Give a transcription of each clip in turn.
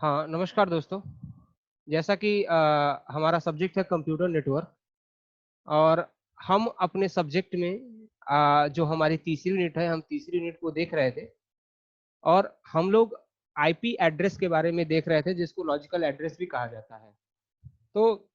हाँ, नमस्कार दोस्तों। जैसा कि हमारा सब्जेक्ट है कंप्यूटर नेटवर्क और हम अपने सब्जेक्ट में जो हमारी तीसरी यूनिट है, हम तीसरी यूनिट को देख रहे थे और हम लोग आईपी एड्रेस के बारे में देख रहे थे, जिसको लॉजिकल एड्रेस भी कहा जाता है। तो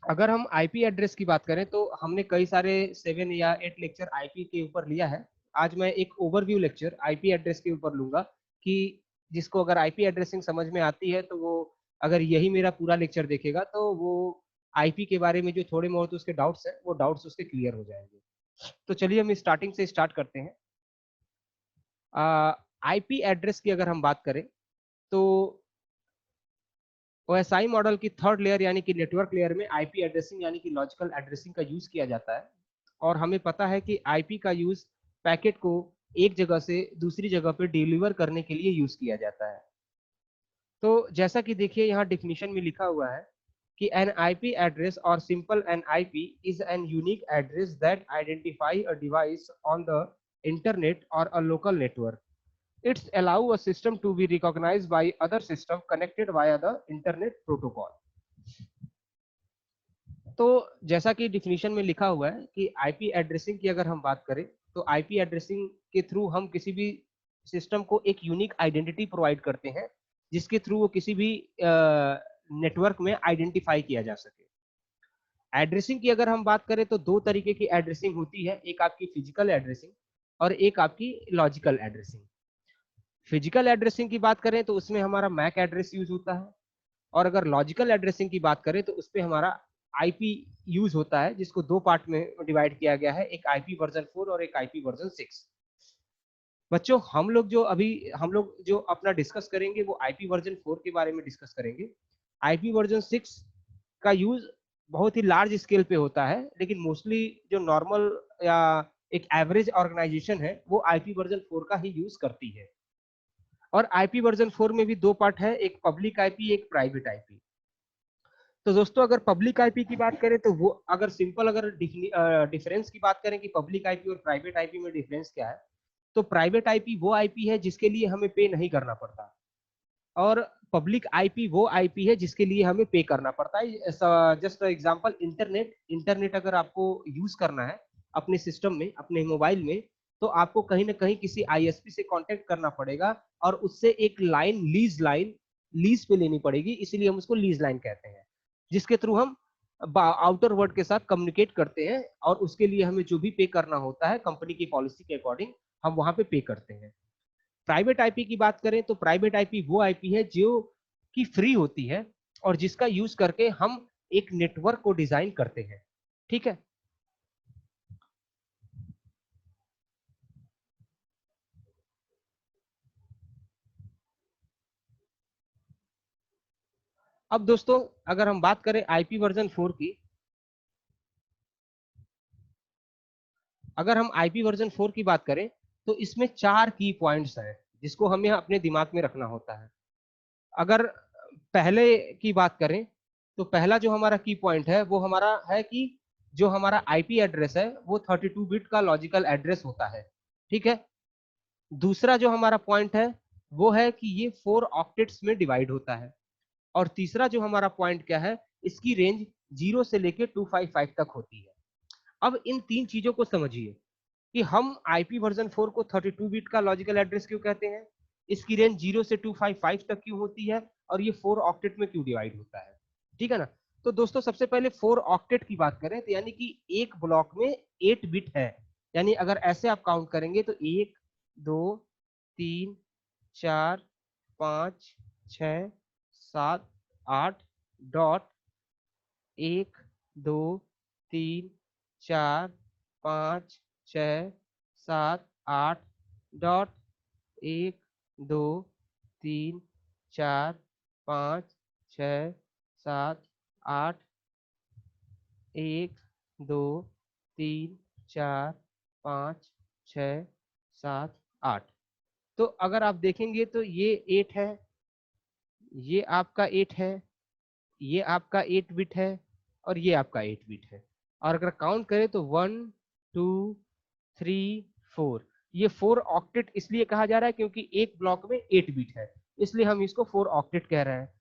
अगर हम आईपी एड्रेस की बात करें, तो हमने कई सारे 7 या 8 लेक्चर आईपी के ऊपर लिया है। आज मैं एक ओवरव्यू लेक्चर आईपी एड्रेस के ऊपर लूँगा कि जिसको अगर आईपी एड्रेसिंग समझ में आती है, तो वो अगर यही मेरा पूरा लेक्चर देखेगा, तो वो आईपी के बारे में जो थोड़े बहुत उसके डाउट्स हैं, वो डाउट्स उसके क्लियर हो जाएँगे। तो चलिए हम स्टार्टिंग से स्टार्ट करते हैं। आईपी एड्रेस की अगर हम बात करें, तो ओएसआई मॉडल की थर्ड लेयर यानी कि नेटवर्क लेयर में आईपी एड्रेसिंग यानी कि लॉजिकल एड्रेसिंग का यूज किया जाता है। और हमें पता है कि आईपी का यूज पैकेट को एक जगह से दूसरी जगह पे डिलीवर करने के लिए यूज किया जाता है। तो जैसा कि देखिए यहाँ डिफिनीशन में लिखा हुआ है कि एन आईपी एड्रेस और simple an IP is an unique address that identify a device on the internet और a local network. It's allow a system to be recognized by other system connected via the internet protocol. तो जैसा कि definition में लिखा हुआ है कि IP addressing की अगर हम बात करें, तो आईपी एड्रेसिंग के थ्रू हम किसी भी सिस्टम को एक यूनिक आइडेंटिटी प्रोवाइड करते हैं, जिसके थ्रू वो किसी भी नेटवर्क में आइडेंटिफाई किया जा सके। एड्रेसिंग की अगर हम बात करें, तो दो तरीके की एड्रेसिंग होती है, एक आपकी फिजिकल एड्रेसिंग और एक आपकी लॉजिकल एड्रेसिंग। फिजिकल एड्रेसिंग की बात करें तो उसमें हमारा मैक एड्रेस यूज होता है, और अगर लॉजिकल एड्रेसिंग की बात करें तो उस पर हमारा आईपी यूज होता है, जिसको दो पार्ट में डिवाइड किया गया है, एक आईपी वर्जन 4 और एक आईपी वर्जन 6। बच्चों, हम लोग जो अपना डिस्कस करेंगे वो आईपी वर्जन 4 के बारे में डिस्कस करेंगे। आईपी वर्जन 6 का यूज बहुत ही लार्ज स्केल पे होता है, लेकिन मोस्टली जो नॉर्मल या एक एवरेज ऑर्गेनाइजेशन है, वो आईपी वर्जन 4 का ही यूज करती है। और आईपी वर्जन 4 में भी दो पार्ट है, एक पब्लिक आईपी एक प्राइवेट आईपी। तो दोस्तों, अगर पब्लिक आईपी की बात करें, तो वो अगर सिंपल अगर डिफरेंस की बात करें कि पब्लिक आईपी और प्राइवेट आईपी में डिफरेंस क्या है, तो प्राइवेट आईपी वो आईपी है जिसके लिए हमें पे नहीं करना पड़ता, और पब्लिक आईपी वो आईपी है जिसके लिए हमें पे करना पड़ता है। जस्ट एग्जांपल, इंटरनेट इंटरनेट अगर आपको यूज करना है अपने सिस्टम में, अपने मोबाइल में, तो आपको कहीं ना कहीं किसी आईएसपी से कांटेक्ट करना पड़ेगा और उससे एक लाइन लीज पे लेनी पड़ेगी, इसीलिए हम उसको लीज लाइन कहते हैं, जिसके थ्रू हम आउटर वर्ल्ड के साथ कम्युनिकेट करते हैं, और उसके लिए हमें जो भी पे करना होता है कंपनी की पॉलिसी के अकॉर्डिंग, हम वहां पे करते हैं। प्राइवेट आईपी की बात करें, तो प्राइवेट आईपी वो आईपी है जो कि फ्री होती है और जिसका यूज करके हम एक नेटवर्क को डिजाइन करते हैं। ठीक है। अब दोस्तों, अगर हम बात करें आईपी वर्जन 4 की, अगर हम आईपी वर्जन 4 की बात करें, तो इसमें 4 की पॉइंट्स हैं जिसको हमें अपने दिमाग में रखना होता है। अगर पहले की बात करें, तो पहला जो हमारा की पॉइंट है वो हमारा है कि जो हमारा आईपी एड्रेस है वो 32 बिट का लॉजिकल एड्रेस होता है। ठीक है। दूसरा जो हमारा पॉइंट है वो है कि ये 4 ऑक्टेट्स में डिवाइड होता है। और तीसरा जो हमारा पॉइंट क्या है, इसकी रेंज 0 से लेके 255 तक होती है। अब इन तीन चीजों को समझिए कि हम आईपी वर्जन 4 को 32 बिट का लॉजिकल एड्रेस क्यों कहते हैं, इसकी रेंज 0 से 255 तक क्यों होती है, और ये 4 ऑक्टेट में क्यों डिवाइड होता है। ठीक है ना। तो दोस्तों, सबसे पहले 4 ऑक्टेट की बात करें, तो यानी कि एक ब्लॉक में 8 बिट है। यानी अगर ऐसे आप काउंट करेंगे तो 1 2 3 4 5 6 7 8 डॉट 1 2 3 4 5 6 7 8 डॉट 1 2 3 4 5 6 7 8 1 2 3 4 5 6 7 8। तो अगर आप देखेंगे तो ये 8 है, ये आपका 8 है, ये आपका 8 बिट है, और ये आपका 8 बिट है। और अगर काउंट करें तो 1 2 3 4, ये 4 ऑक्टेट इसलिए कहा जा रहा है क्योंकि एक ब्लॉक में 8 बिट है। इसलिए हम इसको 4 ऑक्टेट कह रहे हैं।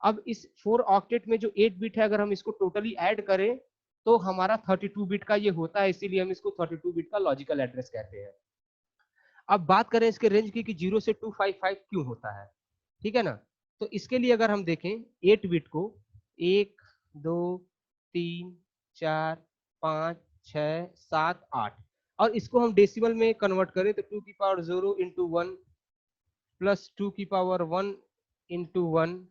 अब इस 4 ऑक्टेट में जो 8 बिट है, अगर हम इसको टोटली ऐड करें तो हमारा 32 बिट का ये होता है, इसीलिए हम इसको 32 बिट का लॉजिकल एड्रेस कहते हैं। अब बात करें इसके रेंज की कि 0 से 255 क्यों होता है, ठीक है ना। तो इसके लिए अगर हम देखें 8 बिट को 1 2 3 4 5 6 7 8, और इसको हम डेसिमल में कन्वर्ट करें तो 2 की पावर 0 इंटू 1 प्लस 2 की पावर 1 इंटू 1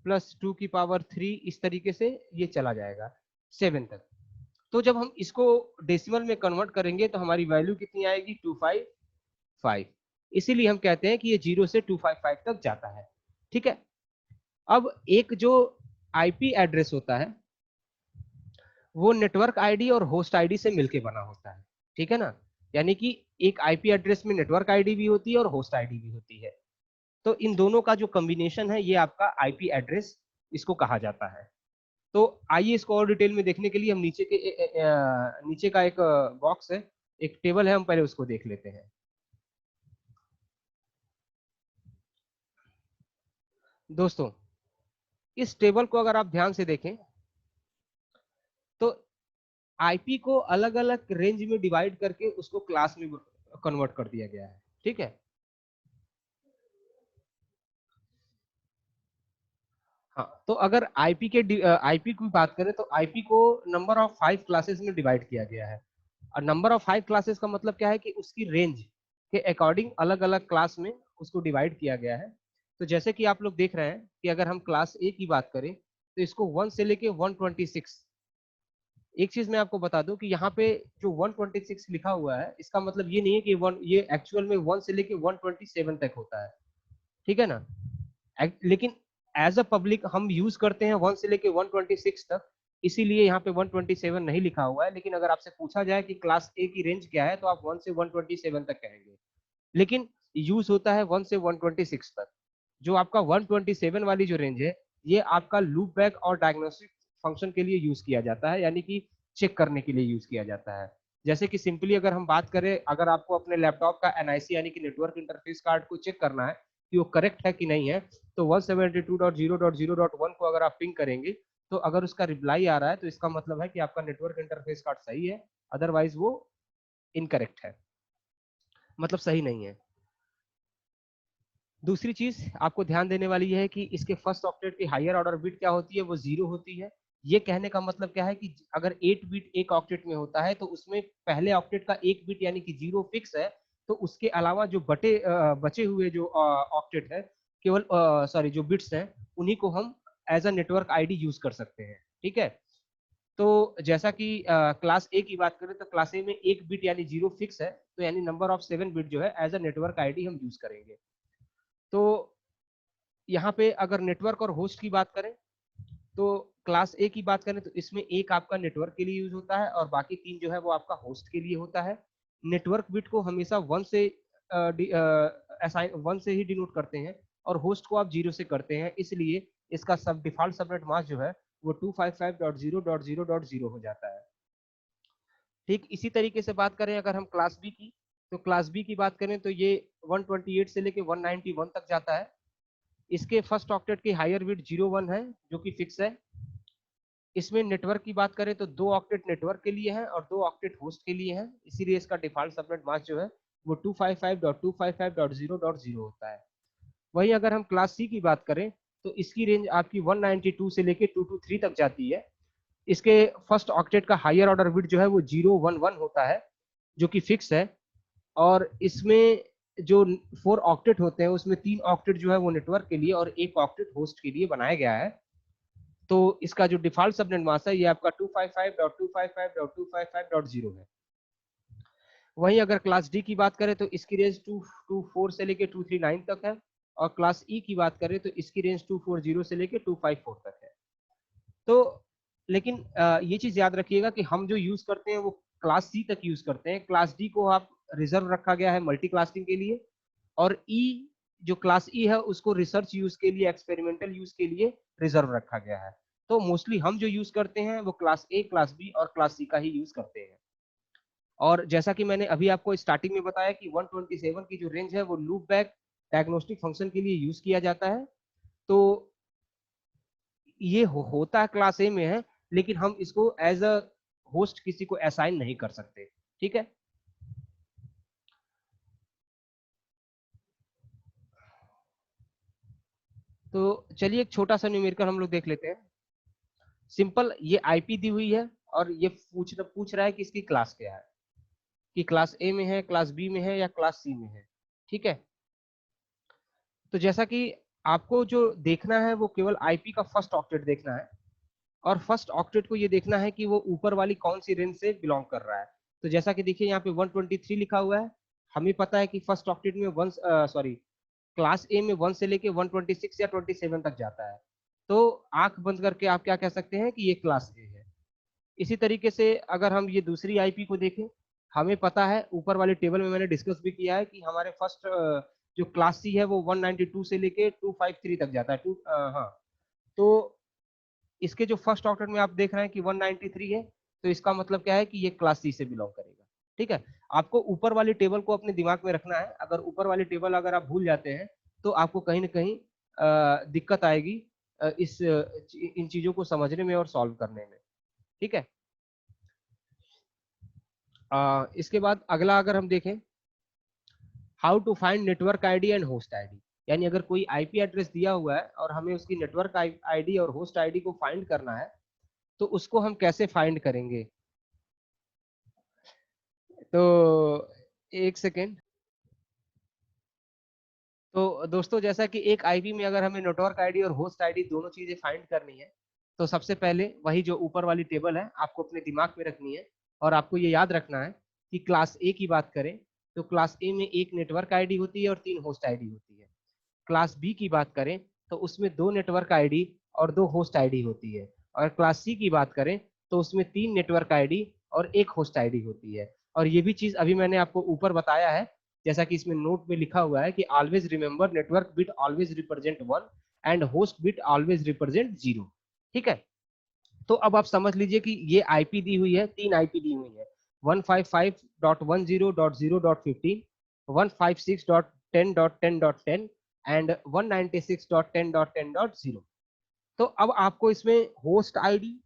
प्लस 2 की पावर 3, इस तरीके से ये चला जाएगा 7 तक। तो जब हम इसको डेसिमल में कन्वर्ट करेंगे तो हमारी वैल्यू कितनी आएगी, 255। इसीलिए हम कहते हैं कि ये 0 से 255 तक जाता है, ठीक है। अब एक जो आईपी एड्रेस होता है वो नेटवर्क आईडी और होस्ट आईडी से मिलके बना होता है, ठीक है ना। यानी कि एक आईपी एड्रेस में नेटवर्क आईडी भी होती है और होस्ट आईडी भी होती है। तो इन दोनों का जो कॉम्बिनेशन है ये आपका आईपी एड्रेस इसको कहा जाता है। तो आइए इसको और डिटेल में देखने के लिए हम नीचे का एक बॉक्स है, एक टेबल है, हम पहले उसको देख लेते हैं। दोस्तों इस टेबल को अगर आप ध्यान से देखें तो आईपी को अलग अलग रेंज में डिवाइड करके उसको क्लास में कन्वर्ट कर दिया गया है, ठीक है। हाँ, तो अगर आईपी की बात करें तो आईपी को नंबर ऑफ 5 क्लासेस में डिवाइड किया गया है। और नंबर ऑफ 5 क्लासेस का मतलब क्या है कि उसकी रेंज के अकॉर्डिंग अलग अलग क्लास में उसको डिवाइड किया गया है। तो जैसे कि आप लोग देख रहे हैं कि अगर हम क्लास ए की बात करें तो इसको 1 से लेके 126। एक चीज मैं आपको बता दूं कि यहाँ पे जो 126 लिखा हुआ है इसका मतलब ये नहीं है कि ये एक्चुअल में 1 से लेके 127 तक होता है, ठीक है ना। लेकिन एज अ पब्लिक हम यूज करते हैं 1 से लेके 126 तक, इसीलिए यहाँ पे 127 नहीं लिखा हुआ है। लेकिन अगर आपसे पूछा जाए कि क्लास ए की रेंज क्या है तो आप 1 से 127 तक कहेंगे, लेकिन यूज होता है 1 से 126 तक। जो आपका 127 वाली जो रेंज है ये आपका लूप बैक और डायग्नोस्टिक फंक्शन के लिए यूज किया जाता है, यानी कि चेक करने के लिए यूज किया जाता है। जैसे कि सिंपली अगर हम बात करें, अगर आपको अपने लैपटॉप का एनआईसी यानी कि नेटवर्क इंटरफेस कार्ड को चेक करना है कि वो करेक्ट है कि नहीं है, तो 172.0.0.1 को अगर आप पिंग करेंगे तो अगर उसका रिप्लाई आ रहा है तो इसका मतलब है कि आपका नेटवर्क इंटरफेस कार्ड सही है, अदरवाइज वो इनकरेक्ट है, मतलब सही नहीं है। दूसरी चीज आपको ध्यान देने वाली है कि इसके फर्स्ट ऑक्टेट की हायर ऑर्डर बिट क्या होती है, वो 0 होती है। ये कहने का मतलब क्या है कि अगर 8 बिट एक ऑक्टेट में होता है तो उसमें पहले ऑक्टेट का 1 बिट यानी कि 0 फिक्स है, तो उसके अलावा जो बचे हुए जो ऑक्टेट है, केवल सॉरी जो बिट्स हैं उन्हीं को हम as a network ID use कर सकते हैं, ठीक है। तो जैसा कि क्लास ए की बात करें तो क्लास ए में 1 बिट यानी 0 फिक्स है, तो यानी नंबर ऑफ 7 बिट जो है एज अ नेटवर्क आईडी हम यूज करेंगे। तो यहाँ पे अगर नेटवर्क और होस्ट की बात करें तो क्लास ए की बात करें तो इसमें एक आपका नेटवर्क के लिए यूज होता है और बाकी 3 जो है वो आपका होस्ट के लिए होता है। नेटवर्क बिट को हमेशा 1 से ही डिनोट करते हैं और होस्ट को आप 0 से करते हैं, इसलिए इसका सब डिफॉल्ट सबनेट मास्क जो है वो 255.0.0.0 हो जाता है। ठीक इसी तरीके से बात करें अगर हम क्लास बी की, तो क्लास बी की बात करें तो ये 128 से लेके 191 तक जाता है। इसके फर्स्ट ऑक्टेट की हायर बिट 01 है जो कि फिक्स है। इसमें नेटवर्क की बात करें तो 2 ऑक्टेट नेटवर्क के लिए है और 2 ऑक्टेट होस्ट के लिए है, इसीलिए इसका डिफॉल्ट सबनेट मास्क जो है वो 255.255.0.0 होता है। वहीं अगर हम क्लास सी की बात करें तो इसकी रेंज आपकी 192 से लेके 223 तक जाती है। इसके फर्स्ट ऑक्टेट का हायर ऑर्डर बिट जो है वो 011 होता है जो कि फिक्स है, और इसमें जो 4 ऑक्टेट होते हैं उसमें 3 ऑक्टेट जो है वो नेटवर्क के लिए और 1 ऑक्टेट होस्ट के लिए बनाया गया है। तो इसका जो डिफॉल्ट सबनेट मास्क है ये आपका 255.255.255.0 है। वहीं अगर क्लास डी की बात करें तो इसकी रेंज 224 से लेके 239 तक है, और क्लास ई की बात करें तो इसकी रेंज 240 से लेके 254 तक है। तो लेकिन ये चीज याद रखिएगा कि हम जो यूज करते हैं वो क्लास सी तक यूज करते हैं, क्लास डी को आप रिजर्व रखा गया है मल्टी क्लासिंग के लिए, और ई जो क्लास ई है उसको रिसर्च यूज के लिए, एक्सपेरिमेंटल यूज के लिए रिजर्व रखा गया है। तो मोस्टली हम जो यूज करते हैं वो क्लास ए, क्लास बी और क्लास सी का ही यूज करते हैं। और जैसा कि मैंने अभी आपको स्टार्टिंग में बताया कि 127 की जो रेंज है वो लूप बैक डायग्नोस्टिक फंक्शन के लिए यूज किया जाता है। तो ये होता क्लास ए में है, लेकिन हम इसको एज अ होस्ट किसी को असाइन नहीं कर सकते। ठीक है, तो चलिए एक छोटा सा न्यूमेरिकल हम लोग देख लेते हैं। सिंपल, ये आईपी दी हुई है और ये पूछ रहा है कि इसकी क्लास क्या है, कि क्लास ए में है, क्लास बी में है या क्लास सी में है। ठीक है, तो जैसा कि आपको जो देखना है वो केवल आईपी का फर्स्ट ऑक्टेट देखना है, और फर्स्ट ऑक्टेट को ये देखना है कि वो ऊपर वाली कौन सी रेंज से बिलोंग कर रहा है। तो जैसा कि देखिए यहाँ पे 123 लिखा हुआ है, हमें पता है कि फर्स्ट ऑक्टेट में वन सॉरी क्लास ए में 1 से लेके 126 या 27 तक जाता है। तो आंख बंद करके आप क्या कह सकते हैं कि ये क्लास ए है। इसी तरीके से अगर हम ये दूसरी आईपी को देखें, हमें पता है, ऊपर वाले टेबल में मैंने डिस्कस भी किया है कि हमारे फर्स्ट जो क्लास सी है वो 192 से लेके 253 तक जाता है। हाँ, तो इसके जो फर्स्ट ऑक्टेट में आप देख रहे हैं कि 193 है, तो इसका मतलब क्या है कि ये क्लास सी से बिलोंग करेगा। ठीक है, आपको ऊपर वाली टेबल को अपने दिमाग में रखना है। अगर ऊपर वाली टेबल अगर आप भूल जाते हैं तो आपको कहीं ना कहीं दिक्कत आएगी इन चीजों को समझने में और सॉल्व करने में। ठीक है, इसके बाद अगला अगर हम देखें, how to find network ID and host ID. यानी अगर कोई आईपी एड्रेस दिया हुआ है और हमें उसकी नेटवर्क आईडी और होस्ट आईडी को फाइंड करना है, तो उसको हम कैसे फाइंड करेंगे। तो एक सेकेंड। तो दोस्तों, जैसा कि एक आईपी में अगर हमें नेटवर्क आईडी और होस्ट आईडी दोनों चीजें फाइंड करनी है, तो सबसे पहले वही जो ऊपर वाली टेबल है आपको अपने दिमाग में रखनी है, और आपको ये याद रखना है कि क्लास ए की बात करें तो क्लास ए में एक नेटवर्क आईडी होती है और 3 होस्ट आईडी होती है। क्लास बी की बात करें तो उसमें 2 नेटवर्क आईडी और 2 होस्ट आईडी होती है। और क्लास सी की बात करें तो उसमें 3 नेटवर्क आईडी और 1 होस्ट आईडी होती है। और ये भी चीज अभी मैंने आपको ऊपर बताया है, जैसा कि इसमें नोट में लिखा हुआ है कि always remember network bit always represent 1 and host bit always represent 0। ठीक है, तो अब आप समझ लीजिए कि ये आईपी दी हुई है, 3 आईपी दी हुई है, 155.10.0.15, 156.10.10.10 एंड 196.10.10.0। तो अब आपको इसमें होस्ट आईडी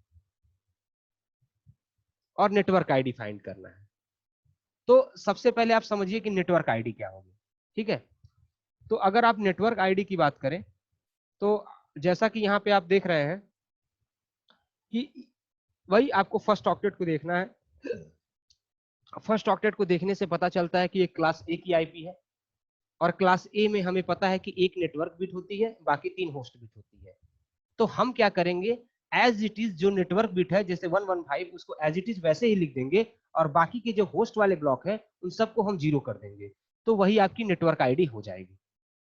और नेटवर्क आईडी फाइंड करना है। तो सबसे पहले आप समझिए कि नेटवर्क आईडी क्या होगी। ठीक है, तो अगर आप नेटवर्क आईडी की बात करें तो जैसा कि यहाँ पे आप देख रहे हैं कि वही आपको फर्स्ट ऑक्टेट को देखना है। फर्स्ट ऑक्टेट को देखने से पता चलता है कि एक क्लास ए की आईपी है, और क्लास ए में हमें पता है कि एक नेटवर्क बिट होती है, बाकी 3 होस्ट बिट होती है। तो हम क्या करेंगे, एज इट इज जो नेटवर्क बिट है जैसे 115 उसको एज इट इज वैसे ही लिख देंगे, और बाकी के जो होस्ट वाले ब्लॉक है उन सबको हम 0 कर देंगे। तो वही आपकी नेटवर्क आईडी हो जाएगी।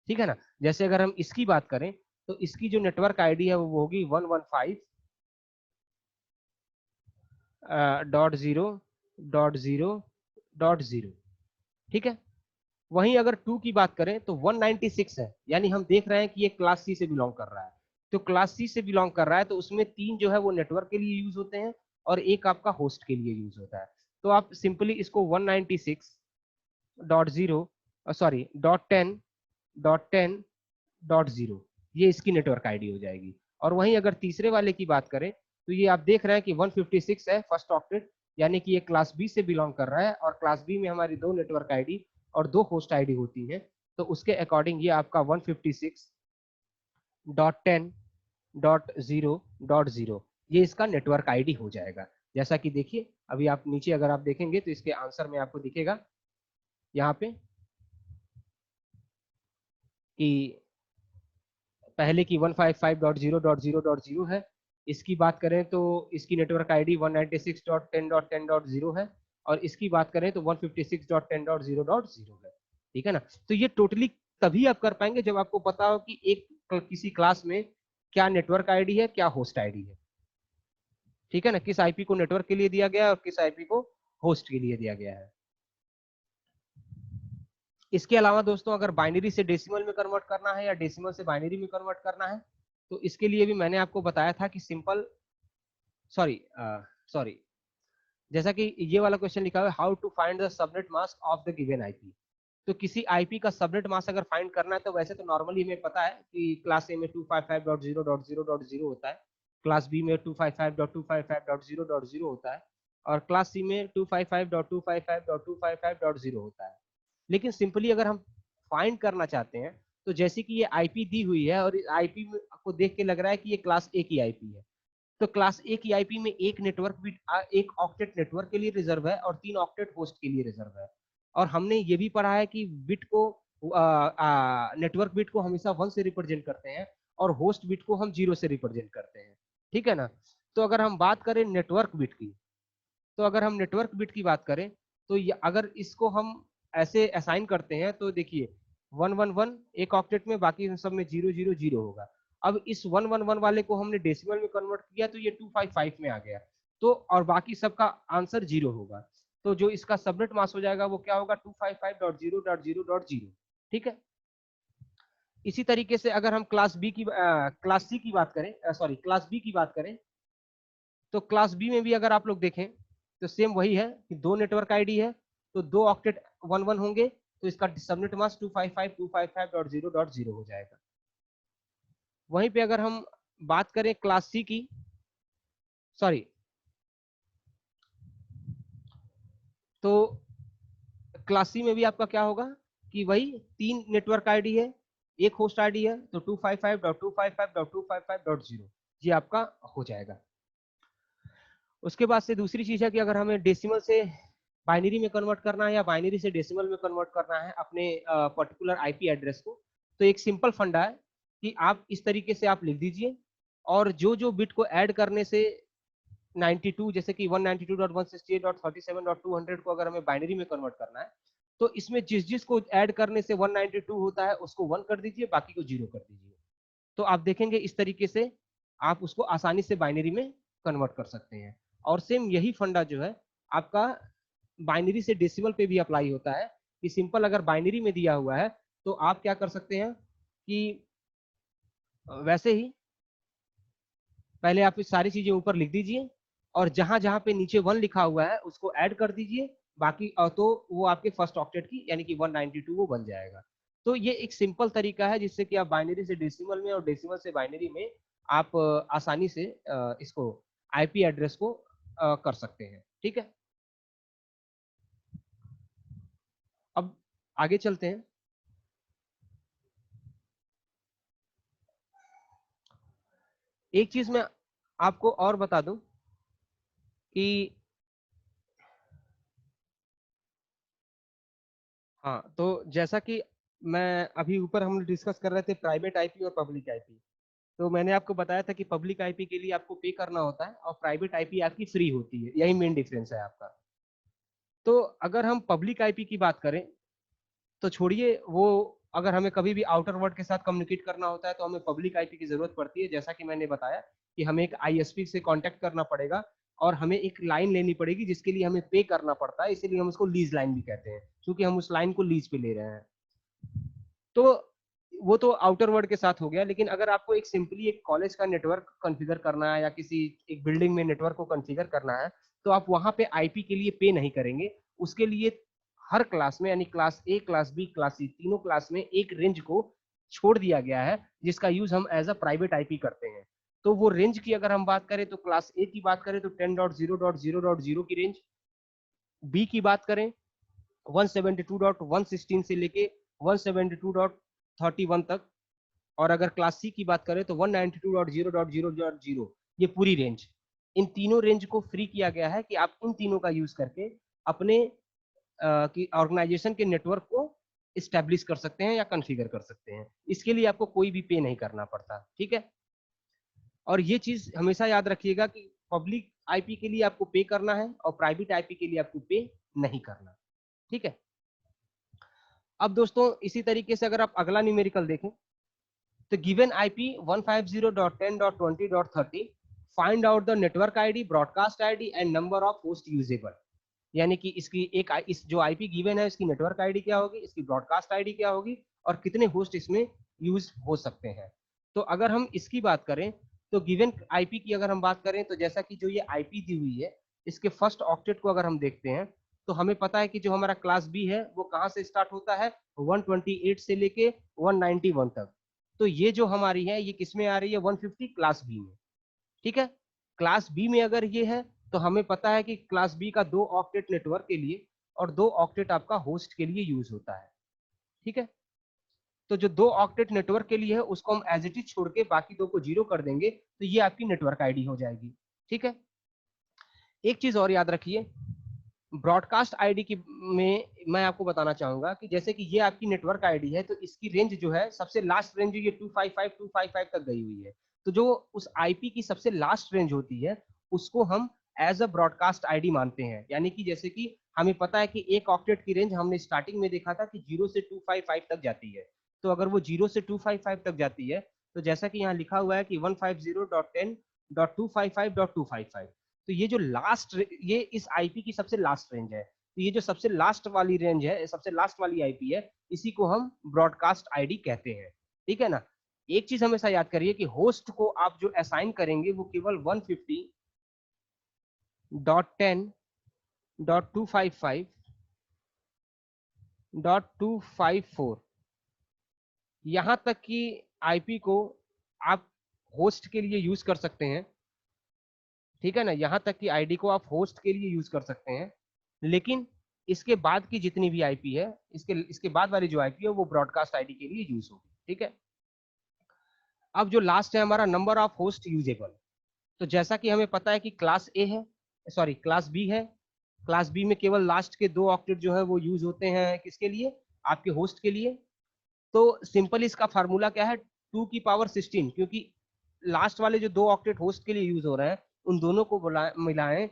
ठीक है ना, जैसे अगर हम इसकी बात करें तो इसकी जो नेटवर्क आईडी है वो होगी 115.0.0.0। ठीक है, वहीं अगर 2 की बात करें तो 196 है, यानी हम देख रहे हैं कि ये क्लास सी से बिलोंग कर रहा है। तो क्लास सी से बिलोंग कर रहा है तो उसमें 3 जो है वो नेटवर्क के लिए यूज होते हैं और एक आपका होस्ट के लिए यूज होता है। तो आप सिंपली इसको 196.0 सॉरी .10.10.0 ये इसकी नेटवर्क आईडी हो जाएगी। और वहीं अगर तीसरे वाले की बात करें तो ये आप देख रहे हैं कि 156 है फर्स्ट ऑक्टेट, यानी कि ये क्लास बी से बिलोंग कर रहा है, और क्लास बी में हमारी 2 नेटवर्क आईडी और 2 होस्ट आईडी होती है। तो उसके अकॉर्डिंग ये आपका 156.10.0.0 ये इसका नेटवर्क आईडी हो जाएगा। जैसा कि देखिए अभी आप नीचे अगर आप देखेंगे तो इसके आंसर में आपको दिखेगा यहाँ पे कि पहले की 155.0.0.0 है। इसकी बात करें तो इसकी नेटवर्क आईडी 196.10.10.0 है, और इसकी बात करें तो 156.10.0.0 है। ठीक है ना, तो ये टोटली तभी आप कर पाएंगे जब आपको पता हो कि एक किसी क्लास में क्या नेटवर्क आईडी है, क्या होस्ट आईडी है। ठीक है ना, किस आईपी को नेटवर्क के लिए दिया गया है और किस आईपी को होस्ट के लिए दिया गया है। इसके अलावा दोस्तों अगर बाइनरी से डेसिमल में कन्वर्ट करना है या डेसिमल से बाइनरी में कन्वर्ट करना है, तो इसके लिए भी मैंने आपको बताया था कि सिंपल सॉरी जैसा कि ये वाला क्वेश्चन लिखा हुआ है, how to find the subnet mask of the given IP. तो किसी आईपी का सबनेट मास्क अगर फाइंड करना है तो वैसे तो नॉर्मली हमें पता है कि क्लास ए में 255.0.0.0 होता है, क्लास बी में 255.255.0.0 होता है, और क्लास सी में 255.255.255.0 होता है। लेकिन सिंपली अगर हम फाइंड करना चाहते हैं तो जैसे कि ये आईपी दी हुई है और इस आईपी को देख के लग रहा है कि ये क्लास ए की आईपी है, तो क्लास ए की आईपी में एक नेटवर्क बिट, एक ऑक्टेट नेटवर्क के लिए रिजर्व है और 3 ऑक्टेट होस्ट के लिए रिजर्व है। और हमने ये भी पढ़ा है कि बिट को नेटवर्क बिट को हमेशा 1 से रिप्रेजेंट करते हैं और होस्ट बिट को हम 0 से रिप्रेजेंट करते हैं, ठीक है ना। तो अगर हम बात करें नेटवर्क बिट की, तो अगर हम नेटवर्क बिट की बात करें तो अगर इसको हम ऐसे असाइन करते हैं तो देखिए 111 एक ऑक्टेट में, बाकी सब में 000 होगा। अब इस 111 वाले को हमने डेसिमल में कन्वर्ट किया तो ये 255 में आ गया, तो और बाकी सबका आंसर 0 होगा। तो जो इसका सबनेट मास्क हो जाएगा वो क्या होगा, 255.0.0.0, ठीक है। इसी तरीके से अगर हम क्लास सी की बात करें, सॉरी क्लास बी की बात करें, तो क्लास बी में भी अगर आप लोग देखें तो सेम वही है कि 2 नेटवर्क आईडी है, तो 2 ऑक्टेट 11 होंगे, तो इसका सबनेट मास्क 255.255.0.0 हो जाएगा। वहीं पे अगर हम बात करें क्लास सी की, सॉरी, तो क्लास सी में भी आपका क्या होगा कि वही 3 नेटवर्क आईडी है, एक होस्ट आईडी है, तो 255.255.255.0 ये आपका हो जाएगा। उसके बाद से दूसरी चीज है कि अगर हमें डेसिमल से बाइनरी में कन्वर्ट करना है या बाइनरी से डेसिमल में कन्वर्ट करना है अपने पर्टिकुलर आईपी एड्रेस को, तो एक सिंपल फंडा है कि आप इस तरीके से आप लिख दीजिए, और जो जो बिट को ऐड करने से 92, जैसे कि 192.168.37.200 को अगर हमें बाइनरी में कन्वर्ट करना है, तो इसमें जिस जिस को ऐड करने से 192 होता है उसको 1 कर दीजिए, बाकी को 0 कर दीजिए। तो आप देखेंगे इस तरीके से आप उसको आसानी से बाइनरी में कन्वर्ट कर सकते हैं। और सेम यही फंडा जो है आपका बाइनरी से डेसिमल पे भी अप्लाई होता है कि सिंपल अगर बाइनरी में दिया हुआ है तो आप क्या कर सकते हैं कि वैसे ही पहले आप इस सारी चीजें ऊपर लिख दीजिए और जहां जहां पे नीचे 1 लिखा हुआ है उसको ऐड कर दीजिए, बाकी तो वो आपके फर्स्ट ऑक्टेट की यानी कि 192 वो बन जाएगा। तो ये एक सिंपल तरीका है जिससे कि आप बाइनरी से डेसिमल में और डेसिमल से बाइनरी में आप आसानी से इसको आईपी एड्रेस को कर सकते हैं, ठीक है। अब आगे चलते हैं। एक चीज मैं आपको और बता दूं कि हाँ, तो जैसा कि मैं अभी ऊपर हम डिस्कस कर रहे थे प्राइवेट आईपी और पब्लिक आईपी, तो मैंने आपको बताया था कि पब्लिक आईपी के लिए आपको पे करना होता है और प्राइवेट आईपी आपकी फ्री होती है, यही मेन डिफरेंस है आपका। तो अगर हम पब्लिक आईपी की बात करें तो छोड़िए वो, अगर हमें कभी भी आउटर वर्ल्ड के साथ कम्युनिकेट करना होता है तो हमें पब्लिक आईपी की जरूरत पड़ती है। जैसा कि मैंने बताया कि हमें एक आईएसपी से कांटेक्ट करना पड़ेगा और हमें एक लाइन लेनी पड़ेगी जिसके लिए हमें पे करना पड़ता है, इसीलिए हम उसको लीज लाइन भी कहते हैं, क्योंकि हम उस लाइन को लीज पे ले रहे हैं। तो वो तो आउटर वर्ल्ड के साथ हो गया, लेकिन अगर आपको एक सिंपली एक कॉलेज का नेटवर्क कॉन्फ़िगर करना है या किसी एक बिल्डिंग में नेटवर्क को कॉन्फ़िगर करना है, तो आप वहां पे आईपी के लिए पे नहीं करेंगे। उसके लिए हर क्लास में यानी class A, class B, class C, तीनों क्लास में एक रेंज को छोड़ दिया गया है जिसका यूज हम एज अ प्राइवेट आईपी करते हैं। तो वो रेंज की अगर हम बात करें तो क्लास ए की बात करें तो 10.0.0.0 की रेंज, बी की बात करें 172.116 से लेके 172.31 तक, और अगर क्लास सी की बात करें तो 192.0.0.0, ये पूरी रेंज। इन तीनों रेंज को फ्री किया गया है कि आप इन तीनों का यूज करके अपने की ऑर्गेनाइजेशन के नेटवर्क को इस्टेब्लिश कर सकते हैं या कॉन्फ़िगर कर सकते हैं। इसके लिए आपको कोई भी पे नहीं करना पड़ता, ठीक है। और ये चीज हमेशा याद रखिएगा कि पब्लिक आईपी के लिए आपको पे करना है और प्राइवेट आईपी के लिए आपको पे नहीं करना, ठीक है। अब दोस्तों इसी तरीके से अगर आप अगला न्यूमेरिकल देखें तो given IP 150.10.20.30 find out the network ID, broadcast ID and number of host usable. यानी कि इसकी एक इस जो आईपी गिवन है इसकी नेटवर्क आईडी क्या होगी, इसकी ब्रॉडकास्ट आईडी क्या होगी और कितने होस्ट इसमें यूज हो सकते हैं। तो अगर हम इसकी बात करें तो गिवन आईपी की अगर हम बात करें तो जैसा कि जो ये आईपी दी हुई है इसके फर्स्ट ऑक्टेट को अगर हम देखते हैं तो हमें पता है कि जो हमारा क्लास बी है वो कहाँ से स्टार्ट होता है, 128 से लेके 191 तक। तो ये जो हमारी है ये किसमें आ रही है, 150 क्लास बी में। ठीक है, क्लास बी में अगर ये है तो हमें पता है कि क्लास बी का 2 ऑक्टेट नेटवर्क के लिए और 2 ऑक्टेट आपका होस्ट के लिए यूज होता है। ठीक है, तो जो 2 ऑक्टेट नेटवर्क के लिए है उसको हम एज इट इज छोड़ के बाकी 2 को 0 कर देंगे, तो ये आपकी नेटवर्क आईडी हो जाएगी। ठीक है, एक चीज और याद रखिए, ब्रॉडकास्ट आईडी की में मैं आपको बताना चाहूंगा कि जैसे कि ये आपकी नेटवर्क आईडी है, तो इसकी रेंज जो है सबसे लास्ट रेंज ये 255 तक गई हुई है। तो जो उस आईपी की सबसे लास्ट रेंज होती है उसको हम एज अ ब्रॉडकास्ट आईडी मानते हैं। यानी कि जैसे कि हमें पता है कि एक ऑक्टेट की रेंज हमने स्टार्टिंग में देखा था कि 0 से 255 तक जाती है। तो अगर वो 0 से 255 तक जाती है, तो जैसा कि यहाँ लिखा हुआ है कि 150.10.255.255, तो ये जो लास्ट, ये इस आईपी की सबसे लास्ट रेंज है। तो ये जो सबसे लास्ट वाली रेंज है, सबसे लास्ट वाली आईपी है, इसी को हम ब्रॉडकास्ट आईडी कहते हैं। ठीक है ना, एक चीज हमेशा याद करिए कि होस्ट को आप जो असाइन करेंगे वो केवल 150.10.255.254 यहां तक की आईपी को आप होस्ट के लिए यूज कर सकते हैं। ठीक है ना, यहां तक कि आईडी को आप होस्ट के लिए यूज कर सकते हैं, लेकिन इसके बाद की जितनी भी आईपी है, इसके बाद वाली जो आईपी है वो ब्रॉडकास्ट आईडी के लिए यूज होगी। ठीक है, अब जो लास्ट है हमारा नंबर ऑफ होस्ट यूजेबल। तो जैसा कि हमें पता है कि क्लास ए है, सॉरी क्लास बी है, क्लास बी में केवल लास्ट के 2 ऑक्टेट जो है वो यूज होते हैं किसके लिए, आपके होस्ट के लिए। तो सिंपल इसका फार्मूला क्या है, 2 की पावर 16, क्योंकि लास्ट वाले जो 2 ऑक्टेट होस्ट के लिए यूज हो रहे हैं उन दोनों को मिलाएं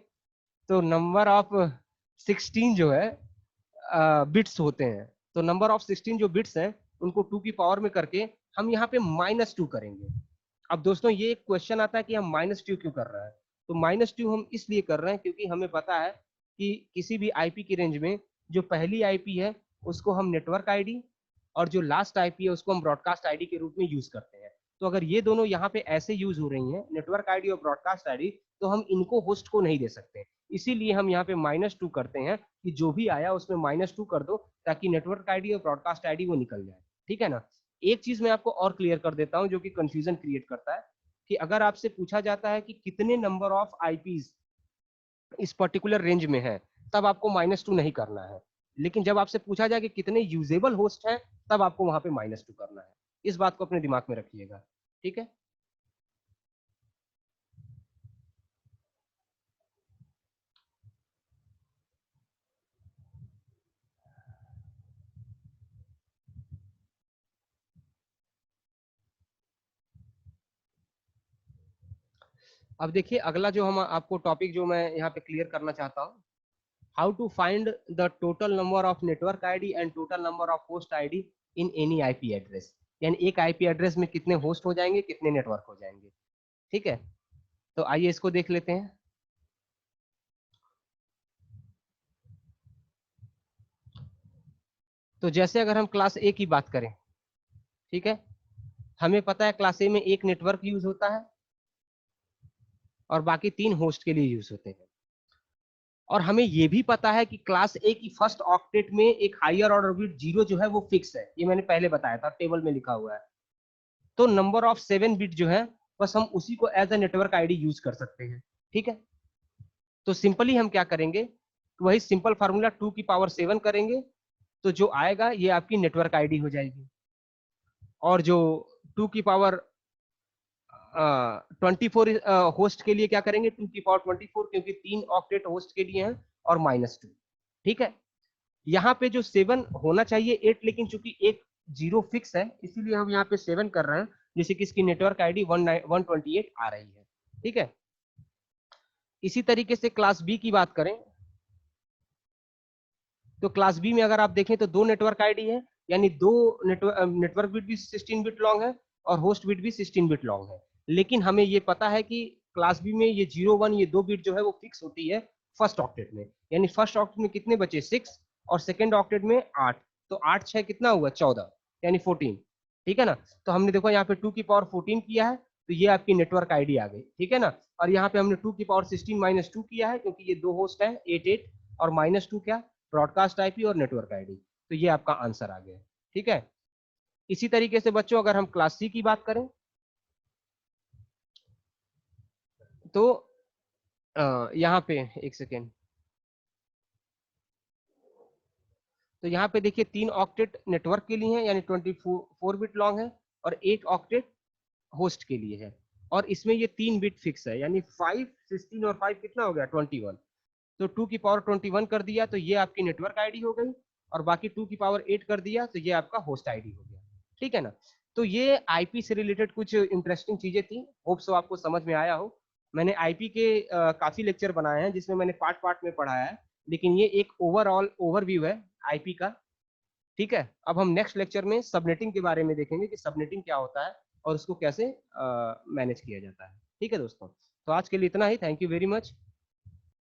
तो नंबर ऑफ 16 जो है बिट्स होते हैं। तो नंबर ऑफ 16 जो बिट्स हैं उनको 2 की पावर में करके हम यहाँ पे -2 करेंगे। अब दोस्तों ये एक क्वेश्चन आता है कि हम -2 क्यों कर रहे हैं। तो -2 हम इसलिए कर रहे हैं क्योंकि हमें पता है कि किसी भी आईपी की रेंज में जो पहली आईपी है उसको हम नेटवर्क आईडी और जो लास्ट आईपी है उसको हम ब्रॉडकास्ट आईडी के रूप में यूज करते हैं। तो अगर ये दोनों यहाँ पे ऐसे यूज हो रही हैं, नेटवर्क आईडी और ब्रॉडकास्ट आईडी, तो हम इनको होस्ट को नहीं दे सकते। इसीलिए हम यहाँ पे -2 करते हैं कि जो भी आया उसमें -2 कर दो ताकि नेटवर्क आईडी और ब्रॉडकास्ट आईडी वो निकल जाए। ठीक है ना, एक चीज मैं आपको और क्लियर कर देता हूं जो कि कंफ्यूजन क्रिएट करता है, कि अगर आपसे पूछा जाता है कि कितने नंबर ऑफ आईपीज इस पर्टिकुलर रेंज में है, तब आपको -2 नहीं करना है। लेकिन जब आपसे पूछा जाए कि कितने यूजेबल होस्ट हैं, तब आपको वहां पे -2 करना है। इस बात को अपने दिमाग में रखिएगा। ठीक है, अब देखिए अगला जो हम आपको टॉपिक जो मैं यहाँ पे क्लियर करना चाहता हूँ, how to find the total number of network ID and total number of host ID in any IP address. यानी एक आईपी एड्रेस में कितने होस्ट हो जाएंगे, कितने नेटवर्क हो जाएंगे। ठीक है, तो आइए इसको देख लेते हैं। तो जैसे अगर हम क्लास ए की बात करें, ठीक है, हमें पता है क्लास ए में एक नेटवर्क यूज होता है और बाकी 3 होस्ट के लिए यूज होते हैं। और हमें यह भी पता है कि क्लास ए की फर्स्ट ऑक्टेट में एक हायर ऑर्डर बिट 0 जो है वो फिक्स है, ये मैंने पहले बताया था, टेबल में लिखा हुआ है। तो नंबर ऑफ 7 बिट जो है बस हम उसी को as a network ID use कर सकते हैं। ठीक है, तो सिंपली हम क्या करेंगे, वही सिंपल फार्मूला 2 की पावर 7 करेंगे, तो जो आएगा ये आपकी नेटवर्क आईडी हो जाएगी। और जो 2 की पावर 24 होस्ट के लिए क्या करेंगे, 2 की पावर 24, क्योंकि 3 ऑक्टेट होस्ट के लिए हैं, और -2। ठीक है, यहाँ पे जो 7 होना चाहिए 8, लेकिन चूंकि एक 0 फिक्स है इसीलिए हम यहाँ पे 7 कर रहे हैं, जैसे कि इसकी नेटवर्क आईडी 128 आ रही है। ठीक है, इसी तरीके से क्लास बी की बात करें, तो क्लास बी में अगर आप देखें तो 2 नेटवर्क आईडी है, यानी 2 नेटवर्क बिट भी 16 बिट लॉन्ग है और होस्ट बिट भी 16 बिट लॉन्ग है। लेकिन हमें ये पता है कि क्लास बी में ये 0 1 ये 2 बिट जो है वो फिक्स होती है फर्स्ट ऑक्टेट में। यानी फर्स्ट ऑक्टेट में कितने बचे, 6, और सेकेंड ऑक्टेट में 8। तो 8 6 कितना हुआ, 14, यानी 14। ठीक है ना, तो हमने देखो यहाँ पे 2 की पावर 14 किया है, तो ये आपकी नेटवर्क आईडी आ गई। ठीक है ना, और यहाँ पे हमने 2 की पावर 16 -2 किया है क्योंकि ये 2 होस्ट है 8 8, और -2 क्या, ब्रॉडकास्ट आईपी और नेटवर्क आईडी। तो ये आपका आंसर आ गया। ठीक है, इसी तरीके से बच्चों अगर हम क्लास सी की बात करें तो यहाँ पे एक सेकेंड, तो यहाँ पे देखिए 3 ऑक्टेट नेटवर्क के लिए है, यानी 24 बिट लॉन्ग है, और 1 ऑक्टेट होस्ट के लिए है, और इसमें ये 3 बिट फिक्स है, यानी 5, 16 और 5 कितना हो गया 21। तो 2 की पावर 21 कर दिया तो ये आपकी नेटवर्क आईडी हो गई, और बाकी 2 की पावर 8 कर दिया तो ये आपका होस्ट आईडी हो गया। ठीक है ना। तो ये आईपी से रिलेटेड कुछ इंटरेस्टिंग चीजें थी, होप सो आपको समझ में आया हो। मैंने आईपी के काफी लेक्चर बनाए हैं जिसमें मैंने पार्ट पार्ट में पढ़ाया है, लेकिन ये एक ओवरऑल ओवरव्यू है आईपी का। ठीक है, अब हम नेक्स्ट लेक्चर में सबनेटिंग के बारे में देखेंगे कि सबनेटिंग क्या होता है और उसको कैसे मैनेज किया जाता है। ठीक है दोस्तों, तो आज के लिए इतना ही। Thank you very much.